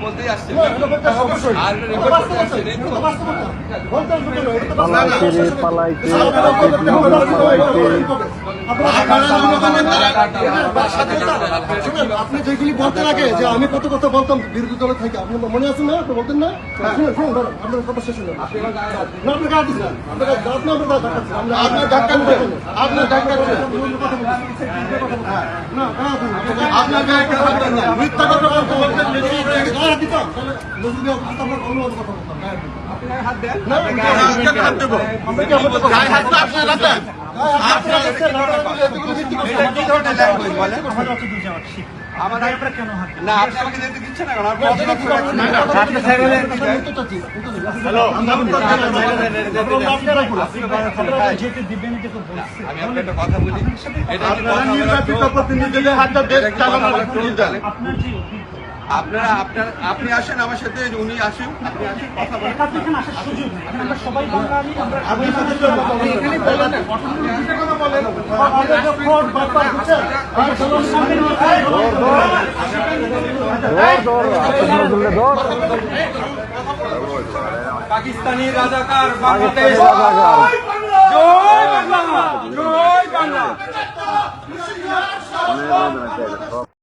বলতেই আসছেন আর রেকর্ড করতে আসছেন এই তো আপনি যেগুলি বলতে লাগে যে আমি কত কথা বলতাম বিরোধী দলে থাকি আপনার মনে আছেন না আপনি বলতেন না আপনার কথা শেষ হলো আপনার গাড়ি দিচ্ছেন আপনার ধাক্কা আপনার ধাক্কা মিথ্যা কথা বলতে বলতেন দিতাম হাত দেবো না আপনি আমাকে যেতে দিচ্ছেন না আমি আপনার একটা কথা বলি এটা নির্বাচিত প্রতিনিধিদের হাতে দেশ চালানোর আপনারা আপনি আসেন আমার সাথে উনি আসেন আপনি আসেন কথা বলেন পাকিস্তানি রাজাকার বাংলাদেশ জয় বাংলা জয় বাংলা